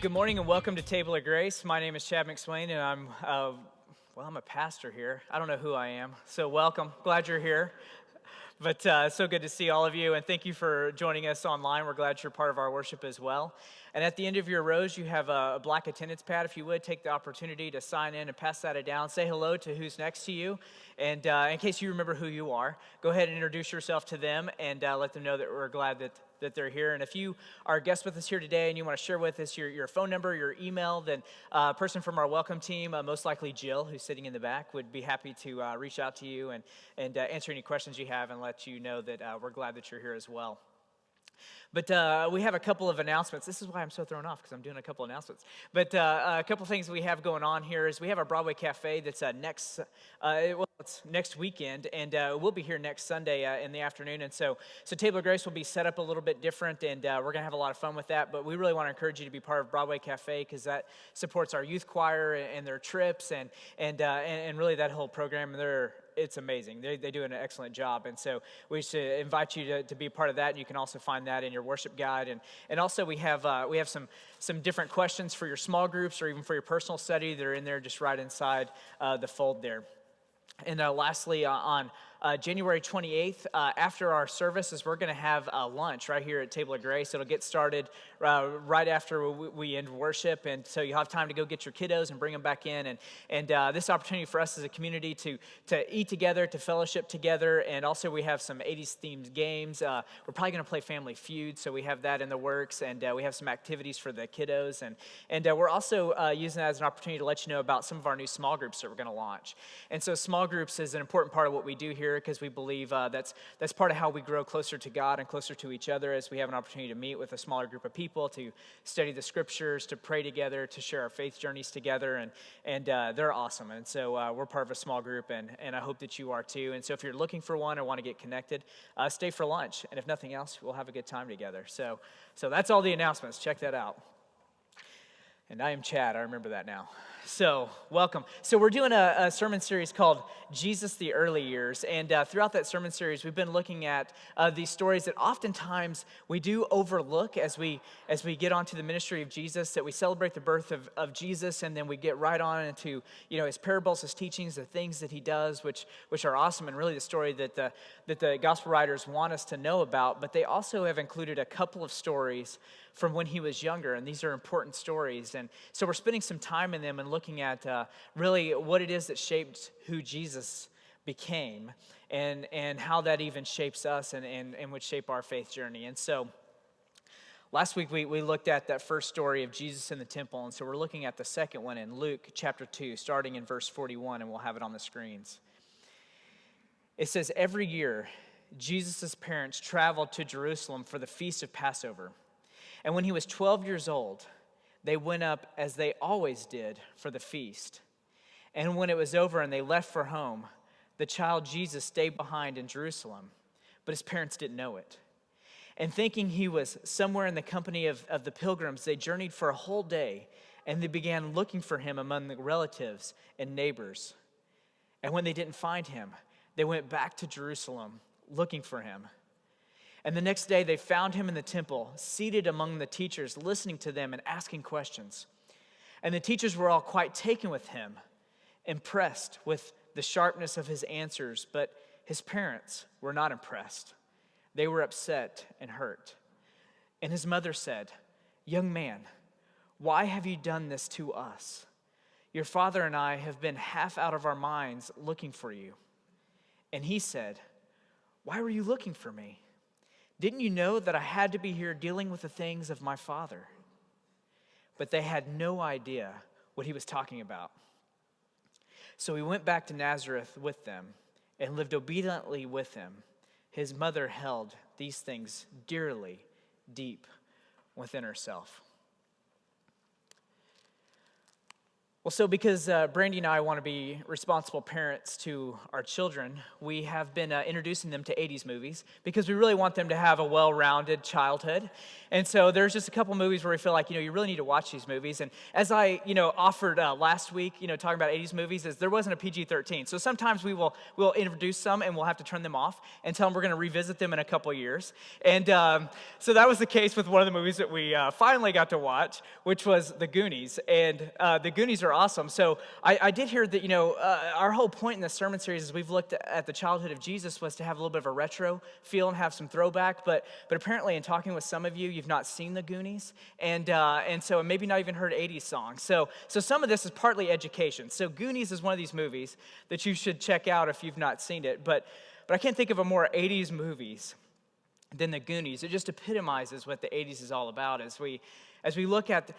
Good morning and welcome to Table of Grace. My name is Chad McSwain and I'm a pastor here. I don't know who I am, so welcome. Glad you're here. But so good to see all of you, and thank you for joining us online. We're glad you're part of our worship as well. And at the end of your rows, you have a black attendance pad. If you would, take the opportunity to sign in and pass that down. Say hello to who's next to you. And in case you remember who you are, go ahead and introduce yourself to them and let them know that we're glad that they're here. And if you are a guest with us here today and you want to share with us your phone number, your email, then a person from our welcome team, most likely Jill, who's sitting in the back, would be happy to reach out to you and answer any questions you have and let you know that we're glad that you're here as well. But we have a couple of announcements. This is why I'm so thrown off, because I'm doing a couple announcements. But a couple things we have going on here is we have our Broadway Cafe that's it's next weekend, and we'll be here next Sunday in the afternoon. And so Table of Grace will be set up a little bit different, and we're going to have a lot of fun with that. But we really want to encourage you to be part of Broadway Cafe, because that supports our youth choir and their trips and really that whole program. It's amazing. They do an excellent job. And so we should invite you to be a part of that. And you can also find that in your worship guide. And also we have some different questions for your small groups or even for your personal study. They're in there just right inside the fold there. And lastly, on January 28th, after our services, we're going to have lunch right here at Table of Grace. It'll get started right after we end worship, and so you'll have time to go get your kiddos and bring them back in. And this opportunity for us as a community to eat together, to fellowship together, and also we have some 80s themed games. We're probably going to play Family Feud, so we have that in the works, and we have some activities for the kiddos, and we're also using that as an opportunity to let you know about some of our new small groups that we're going to launch. And so small groups is an important part of what we do here, because we believe that's part of how we grow closer to God and closer to each other, as we have an opportunity to meet with a smaller group of people, to study the scriptures, to pray together, to share our faith journeys together, and they're awesome. And so we're part of a small group, and I hope that you are too. And so if you're looking for one or want to get connected, stay for lunch, and if nothing else, we'll have a good time together. So that's all the announcements. Check that out. And I am Chad. I remember that now. So, welcome. So we're doing a sermon series called Jesus the Early Years, and throughout that sermon series, we've been looking at these stories that oftentimes we do overlook as we get onto the ministry of Jesus, that we celebrate the birth of Jesus, and then we get right on into his parables, his teachings, the things that he does, which are awesome, and really the story that the gospel writers want us to know about. But they also have included a couple of stories from when he was younger, and these are important stories. And so we're spending some time in them and looking at really what it is that shaped who Jesus became, and how that even shapes us and would shape our faith journey. And so last week we looked at that first story of Jesus in the temple, and so we're looking at the second one in Luke chapter 2, starting in verse 41, and we'll have it on the screens. It says, "Every year, Jesus' parents traveled to Jerusalem for the feast of Passover. And when he was 12 years old, they went up as they always did for the feast. And when it was over and they left for home, the child Jesus stayed behind in Jerusalem, but his parents didn't know it. And thinking he was somewhere in the company of the pilgrims, they journeyed for a whole day, and they began looking for him among the relatives and neighbors. And when they didn't find him, they went back to Jerusalem looking for him. And the next day they found him in the temple, seated among the teachers, listening to them and asking questions. And the teachers were all quite taken with him, impressed with the sharpness of his answers, but his parents were not impressed. They were upset and hurt. And his mother said, 'Young man, why have you done this to us? Your father and I have been half out of our minds looking for you.' And he said, 'Why were you looking for me? Didn't you know that I had to be here dealing with the things of my father?' But they had no idea what he was talking about. So he went back to Nazareth with them and lived obediently with him. His mother held these things dearly deep within herself." Well, so because Brandy and I want to be responsible parents to our children, we have been introducing them to 80s movies because we really want them to have a well-rounded childhood. And so there's just a couple movies where we feel like, you really need to watch these movies. And as I, offered last week, talking about 80s movies, is there wasn't a PG-13. So sometimes we'll introduce some and we'll have to turn them off and tell them we're going to revisit them in a couple years. And so that was the case with one of the movies that we finally got to watch, which was The Goonies. And The Goonies are awesome. So I did hear that, our whole point in this sermon series as we've looked at the childhood of Jesus was to have a little bit of a retro feel and have some throwback. But apparently in talking with some of you, you've not seen The Goonies. And so maybe not even heard 80s songs. So some of this is partly education. So Goonies is one of these movies that you should check out if you've not seen it. But I can't think of a more 80s movies than The Goonies. It just epitomizes what the 80s is all about as we look at,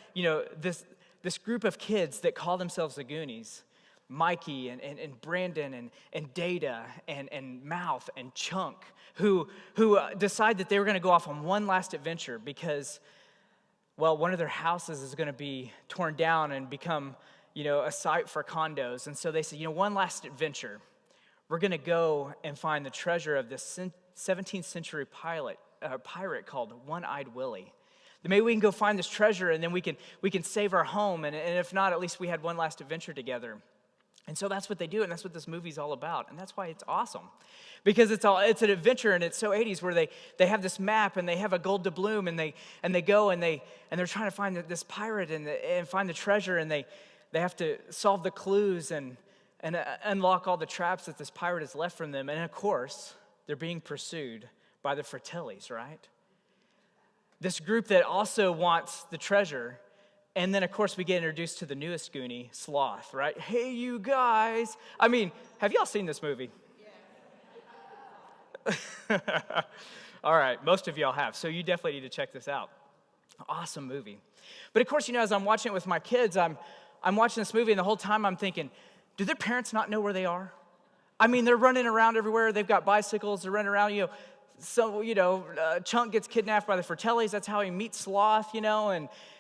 this group of kids that call themselves the Goonies, Mikey and Brandon and Data and Mouth and Chunk, who decide that they were going to go off on one last adventure because, well, one of their houses is going to be torn down and become, a site for condos. And so they say, one last adventure. We're going to go and find the treasure of this 17th century pirate called One-Eyed Willie. Maybe we can go find this treasure and then we can save our home. And if not, at least we had one last adventure together. And so that's what they do, and that's what this movie's all about. And that's why it's awesome. Because it's an adventure, and it's so 80s where they have this map and they have a gold doubloon and they go and they're trying to find this pirate and find the treasure, and they have to solve the clues and unlock all the traps that this pirate has left from them. And of course, they're being pursued by the Fratellis, right? This group that also wants the treasure. And then, of course, we get introduced to the newest Goonie, Sloth, right? Hey, you guys. I mean, have y'all seen this movie? Yeah. All right, most of y'all have. So you definitely need to check this out. Awesome movie. But, of course, as I'm watching it with my kids, I'm watching this movie, and the whole time I'm thinking, do their parents not know where they are? I mean, they're running around everywhere. They've got bicycles. They're running around, So, Chunk gets kidnapped by the Fratellis. That's how he meets Sloth,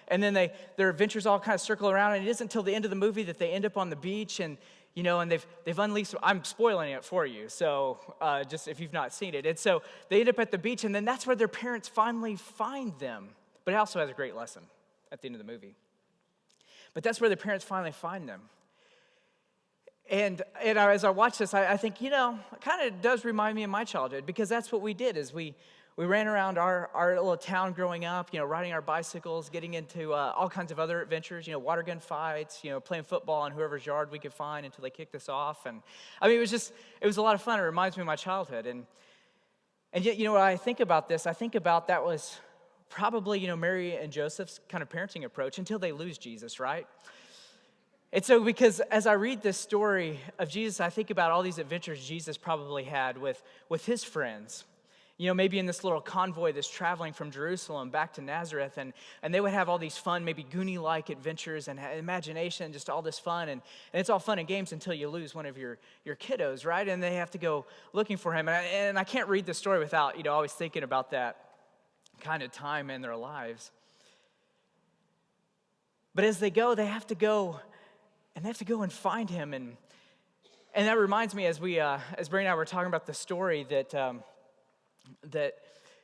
and then their adventures all kind of circle around. And it isn't until the end of the movie that they end up on the beach and they've unleashed. I'm spoiling it for you, so just if you've not seen it. And so they end up at the beach, and then that's where their parents finally find them. But it also has a great lesson at the end of the movie. But that's where their parents finally find them. And as I watch this, I think, it kind of does remind me of my childhood, because that's what we did is we ran around our little town growing up, riding our bicycles, getting into all kinds of other adventures, water gun fights, playing football in whoever's yard we could find until they kicked us off. And I mean, it was a lot of fun. It reminds me of my childhood. And yet, when I think about this, I think about that was probably, Mary and Joseph's kind of parenting approach until they lose Jesus, right? And so because as I read this story of Jesus, I think about all these adventures Jesus probably had with his friends. Maybe in this little convoy that's traveling from Jerusalem back to Nazareth, and they would have all these fun, maybe Goonie-like adventures and imagination, just all this fun. And it's all fun and games until you lose one of your kiddos, right? And they have to go looking for him. And I can't read the story without, always thinking about that kind of time in their lives. But as they go, they have to go and find him. And that reminds me, as Brady and I were talking about the story that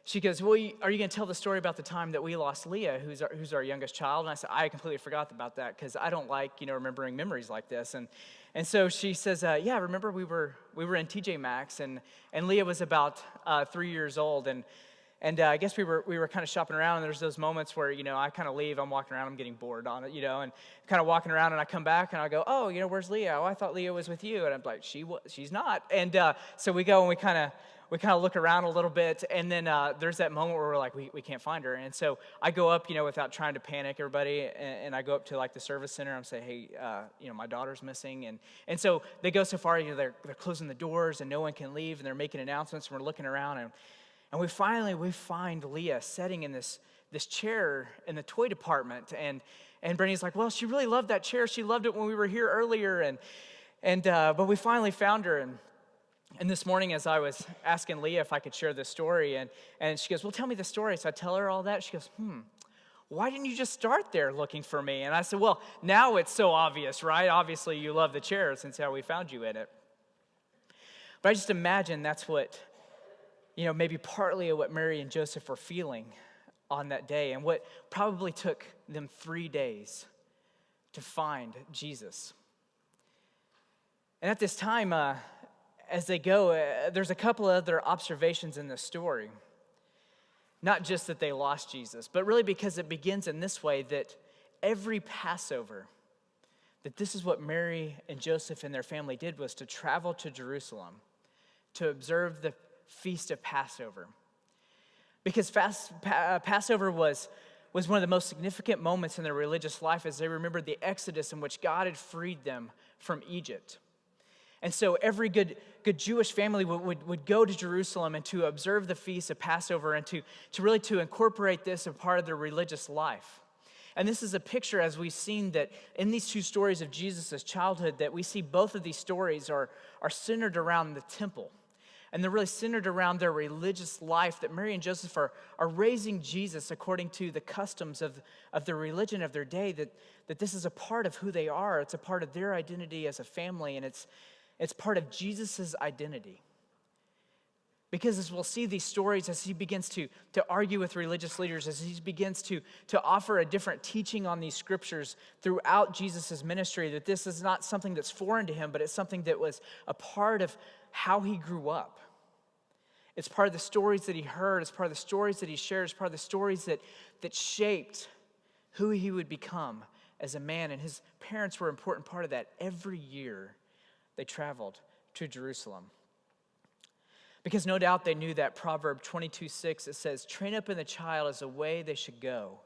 she goes, well, are you going to tell the story about the time that we lost Leah, who's our youngest child? And I said, I completely forgot about that because I don't like, remembering memories like this. And so she says, yeah, remember we were in TJ Maxx and Leah was about 3 years old. And I guess we were kind of shopping around, and there's those moments where, I kind of leave, I'm walking around, I'm getting bored on it, and kind of walking around, and I come back, and I go, oh, where's Leah? Oh, I thought Leah was with you. And I'm like, she's not. And so we go, and we kind of look around a little bit, and then there's that moment where we're like, we can't find her. And so I go up, without trying to panic everybody, and I go up to, like, the service center, and I'm saying, hey, my daughter's missing. And so they go so far, they're closing the doors, and no one can leave, and they're making announcements, and we're looking around, and we find Leah sitting in this chair in the toy department, and Brittany's like, well, she really loved that chair. She loved it when we were here earlier, but we finally found her. And this morning, as I was asking Leah if I could share this story, and she goes, well, tell me the story. So I tell her all that. She goes, why didn't you just start there looking for me? And I said, well, now it's so obvious, right? Obviously, you love the chair since how we found you in it. But I just imagine that's what, maybe partly what Mary and Joseph were feeling on that day, and what probably took them 3 days to find Jesus. And at this time, as they go, there's a couple of other observations in the story. Not just that they lost Jesus, but really because it begins in this way, that every Passover, that this is what Mary and Joseph and their family did, was to travel to Jerusalem to observe the feast of Passover. Because Passover was one of the most significant moments in their religious life, as they remembered the Exodus in which God had freed them from Egypt. And so every good Jewish family would go to Jerusalem and to observe the feast of Passover and to really incorporate this as part of their religious life. And this is a picture, as we've seen, that in these two stories of Jesus' childhood, that we see both of these stories are centered around the temple. And they're really centered around their religious life, that Mary and Joseph are raising Jesus according to the customs of the religion of their day, that this is a part of who they are. It's a part of their identity as a family, and it's part of Jesus' identity. Because as we'll see these stories, as he begins to argue with religious leaders, as he begins to offer a different teaching on these scriptures throughout Jesus' ministry, that this is not something that's foreign to him, but it's something that was a part of how he grew up. It's part of the stories that he heard. It's part of the stories that he shared. It's part of the stories that shaped who he would become as a man. And his parents were an important part of that. Every year they traveled to Jerusalem. Because no doubt they knew that Proverb 22:6, it says, "Train up in the child as the way they should go,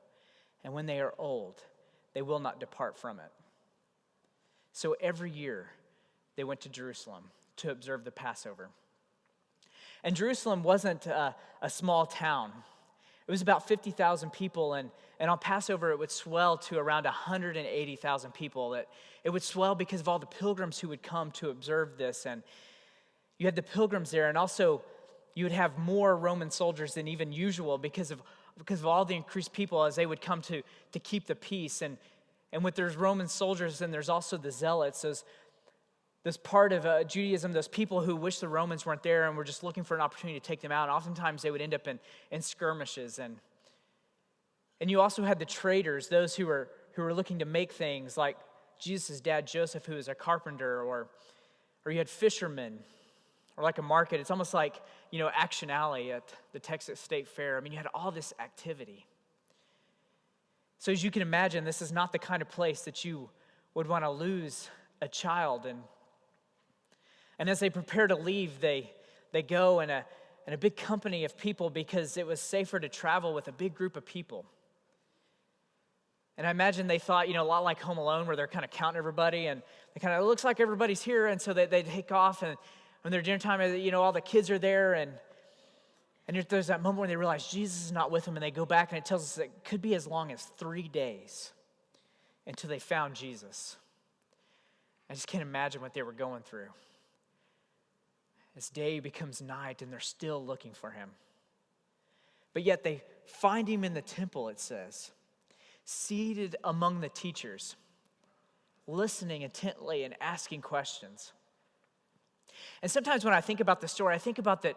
and when they are old, they will not depart from it." So every year they went to Jerusalem to observe the Passover. And Jerusalem wasn't a small town. It was about 50,000 people, and on Passover it would swell to around 180,000 people. It would swell because of all the pilgrims who would come to observe this. And you had the pilgrims there, and also you would have more Roman soldiers than even usual because of all the increased people as they would come to keep the peace. And with there's Roman soldiers, and there's also the zealots, this part of Judaism, those people who wish the Romans weren't there and were just looking for an opportunity to take them out. Oftentimes they would end up in skirmishes. And you also had the traders, those who were looking to make things, like Jesus' dad Joseph, who was a carpenter, or you had fishermen, or like a market. It's almost like, Action Alley at the Texas State Fair. I mean, you had all this activity. So as you can imagine, this is not the kind of place that you would want to lose a child. And as they prepare to leave, they go in a big company of people, because it was safer to travel with a big group of people. And I imagine they thought, a lot like Home Alone, where they're kind of counting everybody, and it looks like everybody's here, and so they take off, and when they're dinner time, all the kids are there, and there's that moment when they realize Jesus is not with them, and they go back, and it tells us that it could be as long as 3 days until they found Jesus. I just can't imagine what they were going through. This day becomes night, and they're still looking for him. But yet they find him in the temple, it says, seated among the teachers, listening intently and asking questions. And sometimes when I think about the story, I think about that,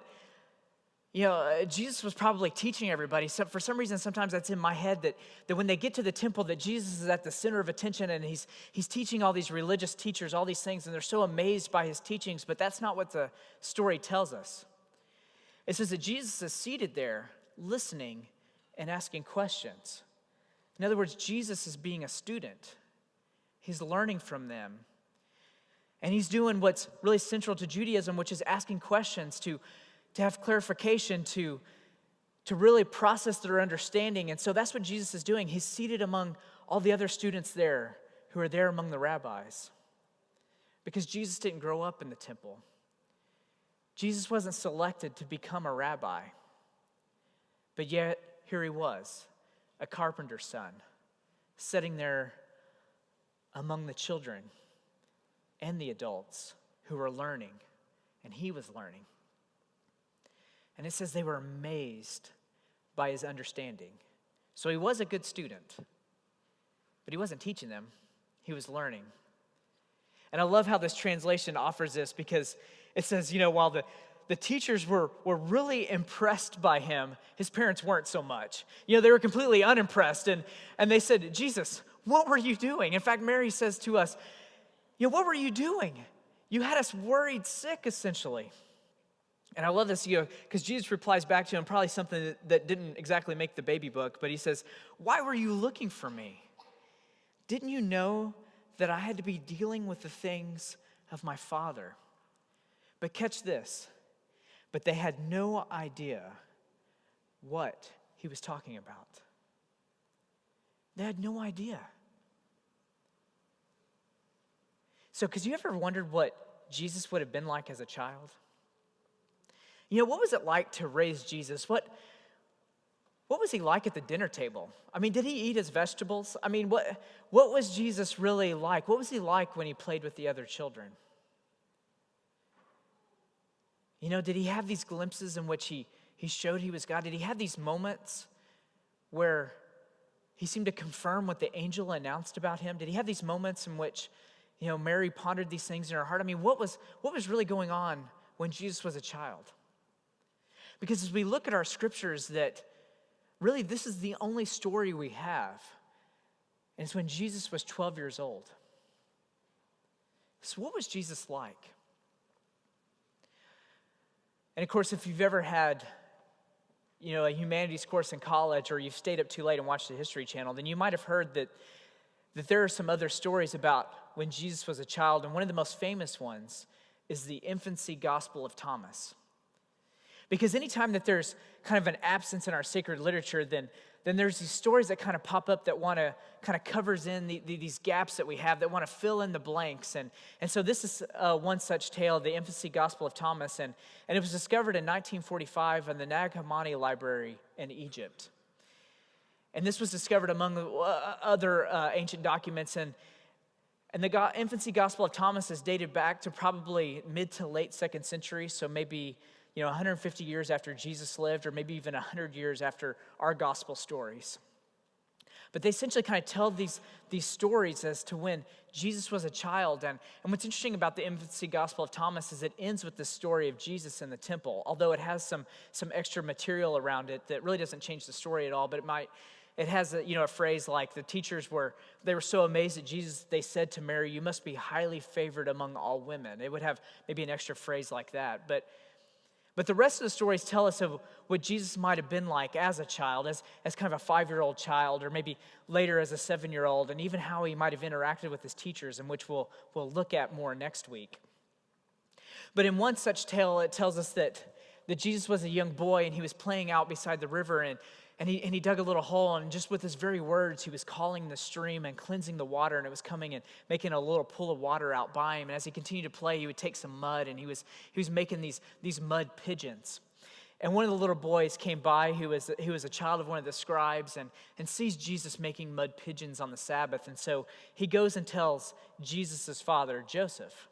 Jesus was probably teaching everybody. So for some reason, sometimes that's in my head, that when they get to the temple, that Jesus is at the center of attention, and he's teaching all these religious teachers, all these things, and they're so amazed by his teachings, but that's not what the story tells us. It says that Jesus is seated there, listening and asking questions. In other words, Jesus is being a student. He's learning from them. And he's doing what's really central to Judaism, which is asking questions to have clarification, to really process their understanding. And so that's what Jesus is doing. He's seated among all the other students there who are there among the rabbis. Because Jesus didn't grow up in the temple. Jesus wasn't selected to become a rabbi. But yet, here he was, a carpenter's son, sitting there among the children and the adults who were learning, and he was learning. And it says they were amazed by his understanding. So he was a good student, but he wasn't teaching them. He was learning. And I love how this translation offers this because it says, while the teachers were really impressed by him, his parents weren't so much. They were completely unimpressed. And they said, Jesus, what were you doing? In fact, Mary says to us, what were you doing? You had us worried sick, essentially. And I love this, because Jesus replies back to him, probably something that didn't exactly make the baby book, but he says, why were you looking for me? Didn't you know that I had to be dealing with the things of my Father? But catch this, but they had no idea what he was talking about. They had no idea. So, because you ever wondered what Jesus would have been like as a child? What was it like to raise Jesus? What was he like at the dinner table? Did he eat his vegetables? What was Jesus really like? What was he like when he played with the other children? Did he have these glimpses in which he showed he was God? Did he have these moments where he seemed to confirm what the angel announced about him? Did he have these moments in which, Mary pondered these things in her heart? What was really going on when Jesus was a child? Because as we look at our scriptures, that really this is the only story we have. And it's when Jesus was 12 years old. So what was Jesus like? And of course, if you've ever had, a humanities course in college, or you've stayed up too late and watched the History Channel, then you might have heard that there are some other stories about when Jesus was a child. And one of the most famous ones is the infancy gospel of Thomas. Because anytime that there's kind of an absence in our sacred literature, then there's these stories that kind of pop up that want to kind of covers in these gaps that we have, that want to fill in the blanks. And so this is one such tale, the infancy gospel of Thomas. And it was discovered in 1945 in the Nag Hammadi Library in Egypt. And this was discovered among other ancient documents. And the infancy gospel of Thomas is dated back to probably mid to late 2nd century, so maybe 150 years after Jesus lived, or maybe even 100 years after our gospel stories. But they essentially kind of tell these stories as to when Jesus was a child. And what's interesting about the infancy gospel of Thomas is it ends with the story of Jesus in the temple, although it has some extra material around it that really doesn't change the story at all, but it has a phrase like the teachers were so amazed at Jesus, they said to Mary, you must be highly favored among all women. It would have maybe an extra phrase like that. But the rest of the stories tell us of what Jesus might have been like as a child, as kind of a 5-year-old child, or maybe later as a 7-year-old, and even how he might have interacted with his teachers, in which we'll look at more next week. But in one such tale, it tells us that Jesus was a young boy, and he was playing out beside the river, and he dug a little hole, and just with his very words, he was calling the stream and cleansing the water, and it was coming and making a little pool of water out by him. And as he continued to play, he would take some mud, and he was making these mud pigeons. And one of the little boys came by who was a child of one of the scribes and sees Jesus making mud pigeons on the Sabbath. And so he goes and tells Jesus' father, Joseph.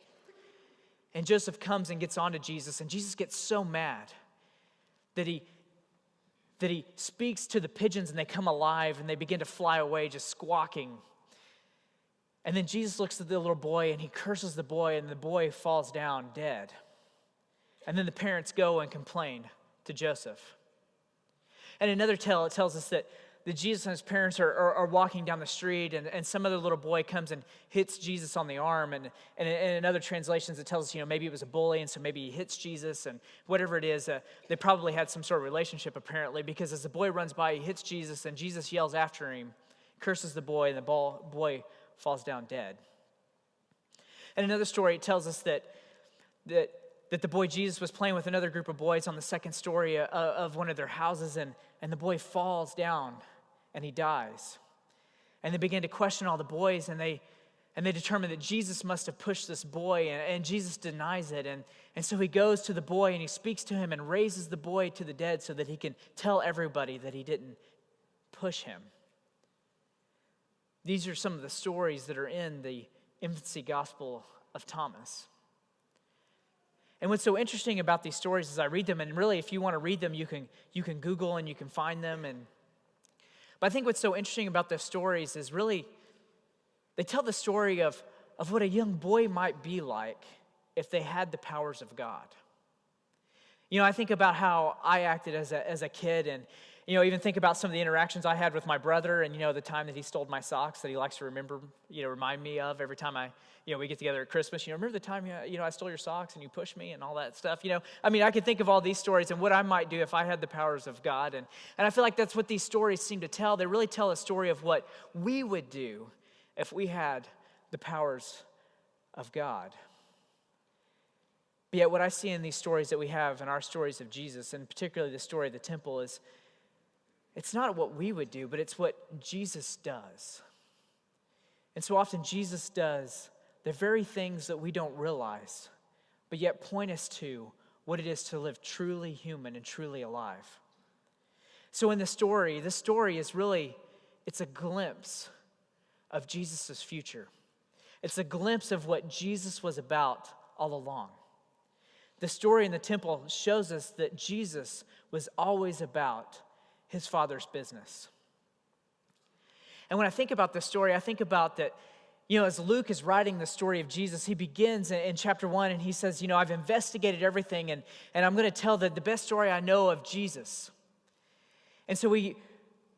And Joseph comes and gets onto Jesus, and Jesus gets so mad that he speaks to the pigeons, and they come alive and they begin to fly away just squawking. And then Jesus looks at the little boy and he curses the boy, and the boy falls down dead. And then the parents go and complain to Joseph. And another tale, it tells us that Jesus and his parents are walking down the street, and some other little boy comes and hits Jesus on the arm. And in other translations, it tells us, maybe it was a bully, and so maybe he hits Jesus, and whatever it is, they probably had some sort of relationship, apparently, because as the boy runs by, he hits Jesus, and Jesus yells after him, curses the boy, and the boy falls down dead. And another story, it tells us that the boy Jesus was playing with another group of boys on the second story of one of their houses, and the boy falls down and he dies. And they begin to question all the boys, and they determine that Jesus must have pushed this boy, and Jesus denies it. And so he goes to the boy and he speaks to him and raises the boy to the dead so that he can tell everybody that he didn't push him. These are some of the stories that are in the infancy gospel of Thomas. And what's so interesting about these stories is I read them, and really if you want to read them, you can Google and you can find them. But I think what's so interesting about those stories is really they tell the story of what a young boy might be like if they had the powers of God. I think about how I acted as a kid, and even think about some of the interactions I had with my brother, and the time that he stole my socks that he likes to remind me of every time we get together at Christmas. Remember the time I stole your socks and you pushed me and all that stuff. I could think of all these stories and what I might do if I had the powers of God, and I feel like that's what these stories seem to tell. They really tell a story of what we would do if we had the powers of God. But yet what I see in these stories that we have, in our stories of Jesus, and particularly the story of the temple, is it's not what we would do, but it's what Jesus does. And so often Jesus does the very things that we don't realize, but yet point us to what it is to live truly human and truly alive. So in this story is really, it's a glimpse of Jesus' future. It's a glimpse of what Jesus was about all along. The story in the temple shows us that Jesus was always about his Father's business. And when I think about this story, I think about that, as Luke is writing the story of Jesus, he begins in chapter 1 and he says, I've investigated everything and I'm going to tell the best story I know of Jesus. And so we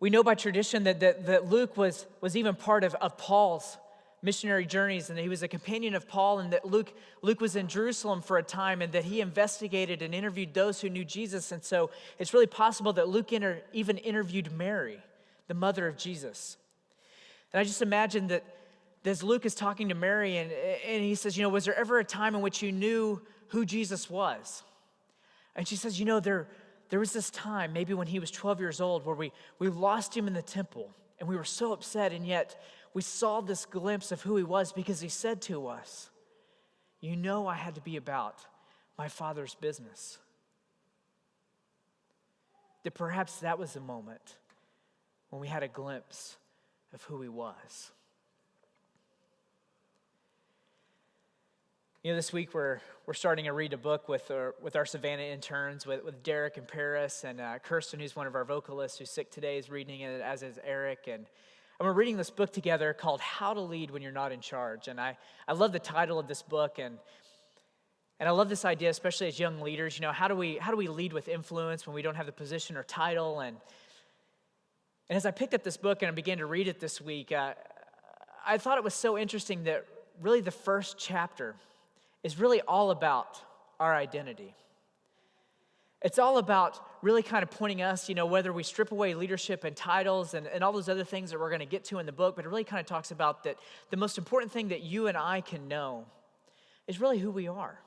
know by tradition that Luke was even part of Paul's missionary journeys, and that he was a companion of Paul, and that Luke was in Jerusalem for a time, and that he investigated and interviewed those who knew Jesus. And so it's really possible that Luke even interviewed Mary, the mother of Jesus. And I just imagine that as Luke is talking to Mary, and he says, was there ever a time in which you knew who Jesus was? And she says, there was this time, maybe when he was 12 years old, where we lost him in the temple, and we were so upset, and yet we saw this glimpse of who he was because he said to us, I had to be about my Father's business. That perhaps that was the moment when we had a glimpse of who he was. This week we're starting to read a book with our Savannah interns, with Derek and Paris, and Kirsten, who's one of our vocalists who's sick today, is reading it, as is Eric. And we're reading this book together called How to Lead When You're Not in Charge. And I love the title of this book, and I love this idea, especially as young leaders. How do we lead with influence when we don't have the position or title? And as I picked up this book and I began to read it this week, I thought it was so interesting that really the first chapter is really all about our identity. It's all about really kind of pointing us, whether we strip away leadership and titles and all those other things that we're going to get to in the book, but it really kind of talks about that the most important thing that you and I can know is really who we are,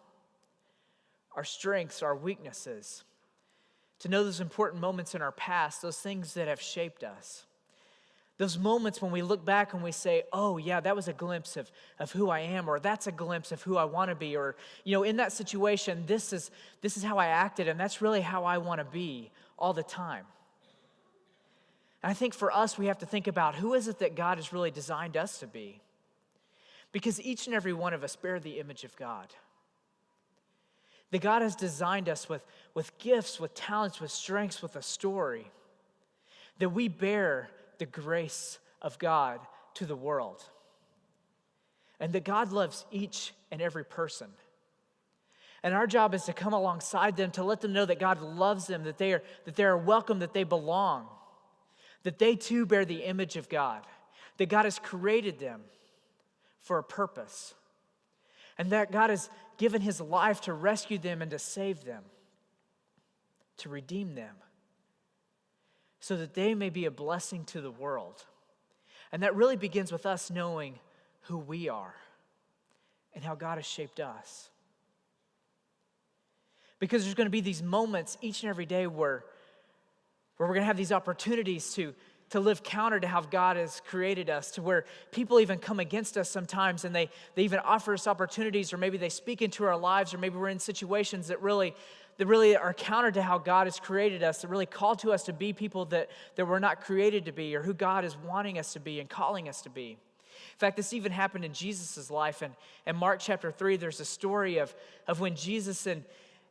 our strengths, our weaknesses, to know those important moments in our past, those things that have shaped us. Those moments when we look back and we say, oh yeah, that was a glimpse of who I am, or that's a glimpse of who I want to be, or in that situation, this is how I acted, and that's really how I want to be all the time. And I think for us, we have to think about who is it that God has really designed us to be? Because each and every one of us bear the image of God. That God has designed us with gifts, with talents, with strengths, with a story. That we bear the grace of God to the world. And that God loves each and every person. And our job is to come alongside them, to let them know that God loves them, that they are welcome, that they belong, that they too bear the image of God, that God has created them for a purpose, and that God has given his life to rescue them and to save them, to redeem them, so that they may be a blessing to the world. And that really begins with us knowing who we are and how God has shaped us. Because there's going to be these moments each and every day where we're going to have these opportunities to live counter to how God has created us, to where people even come against us sometimes, and they even offer us opportunities, or maybe they speak into our lives, or maybe we're in situations that really are counter to how God has created us, that really call to us to be people that we're not created to be, or who God is wanting us to be and calling us to be. In fact, this even happened in Jesus' life. And in Mark chapter 3, there's a story of when Jesus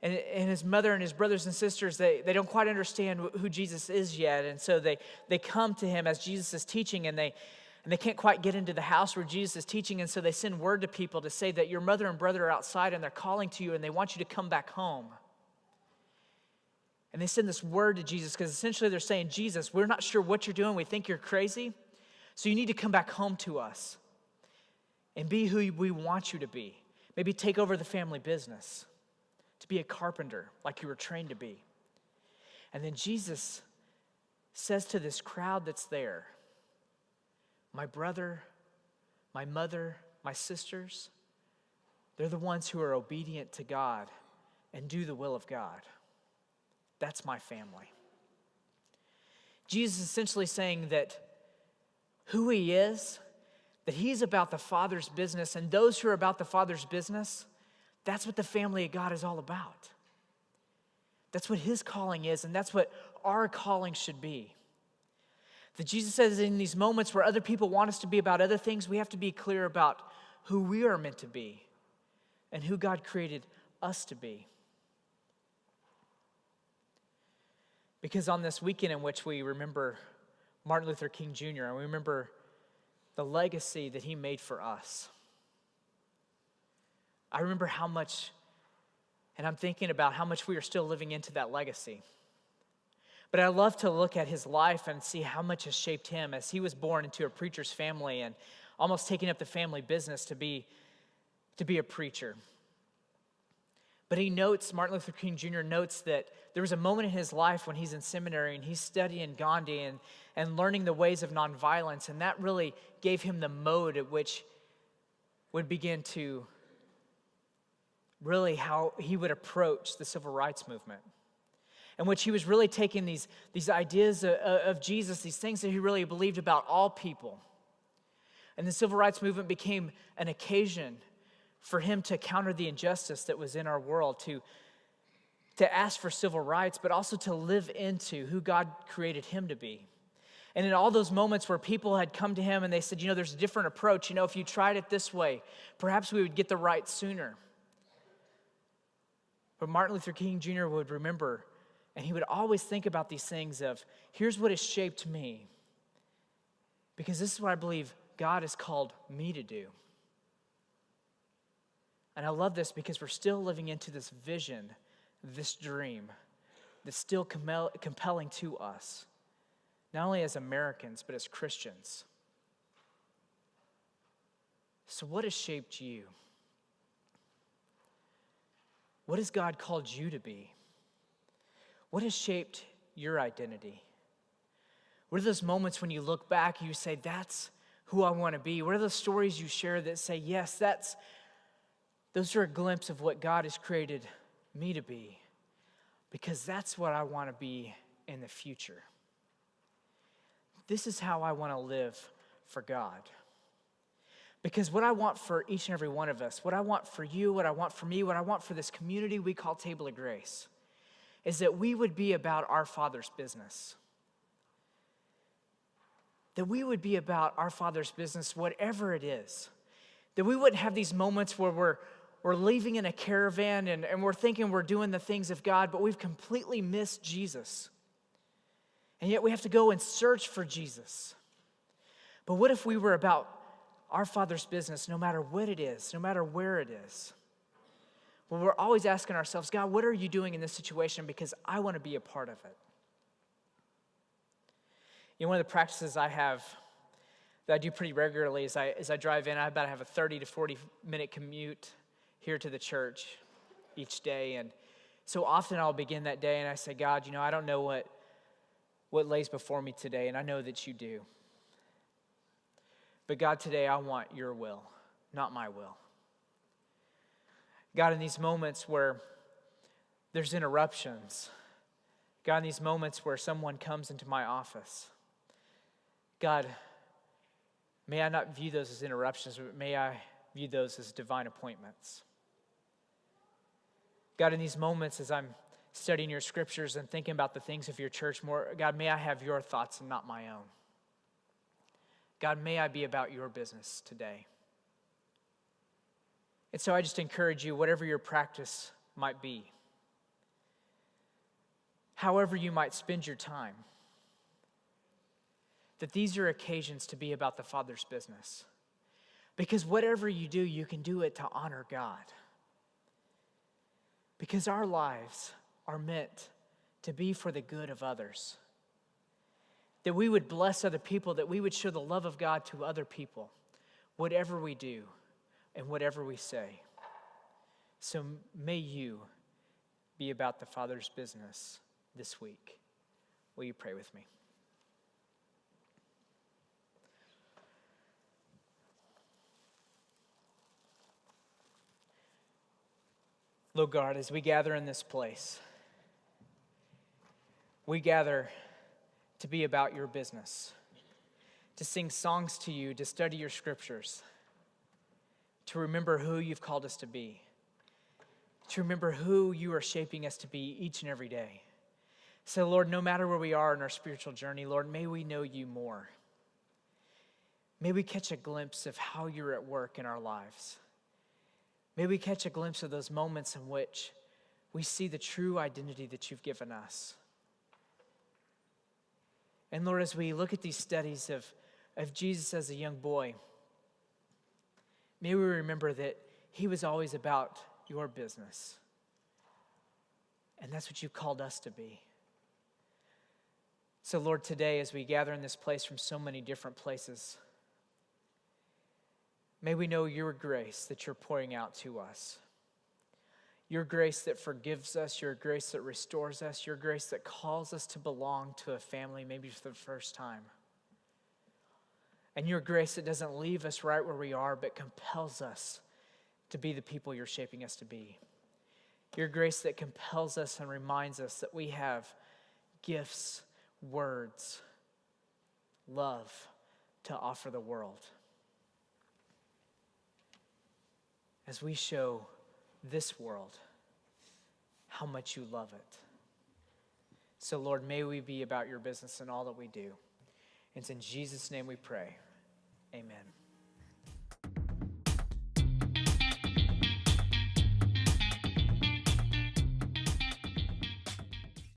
And his mother and his brothers and sisters, they don't quite understand who Jesus is yet. And so they come to him as Jesus is teaching, and they can't quite get into the house where Jesus is teaching. And so they send word to people to say that your mother and brother are outside and they're calling to you and they want you to come back home. And they send this word to Jesus because essentially they're saying, Jesus, we're not sure what you're doing. We think you're crazy. So you need to come back home to us and be who we want you to be. Maybe take over the family business, to be a carpenter like you were trained to be. And then Jesus says to this crowd that's there, my brother, my mother, my sisters, they're the ones who are obedient to God and do the will of God. That's my family. Jesus is essentially saying that who he is, that he's about the Father's business, and those who are about the Father's business, that's what the family of God is all about. That's what his calling is, and that's what our calling should be. That Jesus says in these moments where other people want us to be about other things, we have to be clear about who we are meant to be and who God created us to be. Because on this weekend in which we remember Martin Luther King Jr., and we remember the legacy that he made for us, I remember how much, and I'm thinking about how much we are still living into that legacy. But I love to look at his life and see how much has shaped him as he was born into a preacher's family and almost taking up the family business to be a preacher. But Martin Luther King Jr. notes that there was a moment in his life when he's in seminary and he's studying Gandhi and learning the ways of nonviolence, and that really gave him the mode at which would begin to really how he would approach the civil rights movement, in which he was really taking these ideas of Jesus, these things that he really believed about all people. And the civil rights movement became an occasion for him to counter the injustice that was in our world, to ask for civil rights, but also to live into who God created him to be. And in all those moments where people had come to him and they said, there's a different approach. If you tried it this way, perhaps we would get the right sooner. But Martin Luther King Jr. would remember, and he would always think about these things of, here's what has shaped me, because this is what I believe God has called me to do. And I love this because we're still living into this vision, this dream, that's still compelling to us, not only as Americans, but as Christians. So what has shaped you? What has God called you to be? What has shaped your identity? What are those moments when you look back and you say, that's who I want to be? What are those stories you share that say, yes, those are a glimpse of what God has created me to be, because that's what I want to be in the future. This is how I want to live for God. Because what I want for each and every one of us, what I want for you, what I want for me, what I want for this community we call Table of Grace, is that we would be about our Father's business. That we would be about our Father's business, whatever it is. That we wouldn't have these moments where we're leaving in a caravan and we're thinking we're doing the things of God, but we've completely missed Jesus. And yet we have to go and search for Jesus. But what if we were about our Father's business, no matter what it is, no matter where it is? Well, we're always asking ourselves, God, what are you doing in this situation? Because I want to be a part of it. One of the practices I have that I do pretty regularly is as I drive in, I have a 30 to 40 minute commute here to the church each day. And so often I'll begin that day and I say, God, I don't know what lays before me today, and I know that you do. But God, today I want your will, not my will. God, in these moments where there's interruptions, God, in these moments where someone comes into my office, God, may I not view those as interruptions, but may I view those as divine appointments. God, in these moments as I'm studying your scriptures and thinking about the things of your church more, God, may I have your thoughts and not my own. God, may I be about your business today. And so I just encourage you, whatever your practice might be, however you might spend your time, that these are occasions to be about the Father's business. Because whatever you do, you can do it to honor God. Because our lives are meant to be for the good of others. That we would bless other people, that we would show the love of God to other people, whatever we do and whatever we say. So may you be about the Father's business this week. Will you pray with me? Lord God, as we gather in this place, we gather to be about your business, to sing songs to you, to study your scriptures, to remember who you've called us to be, to remember who you are shaping us to be each and every day. So, Lord, no matter where we are in our spiritual journey, Lord, may we know you more. May we catch a glimpse of how you're at work in our lives. May we catch a glimpse of those moments in which we see the true identity that you've given us. And Lord, as we look at these studies of Jesus as a young boy, may we remember that he was always about your business. And that's what you called us to be. So Lord, today as we gather in this place from so many different places, may we know your grace that you're pouring out to us. Your grace that forgives us, your grace that restores us, your grace that calls us to belong to a family maybe for the first time. And your grace that doesn't leave us right where we are, but compels us to be the people you're shaping us to be. Your grace that compels us and reminds us that we have gifts, words, love to offer the world. As we show this world how much you love it. So Lord, may we be about your business in all that we do. It's in Jesus' name we pray. Amen.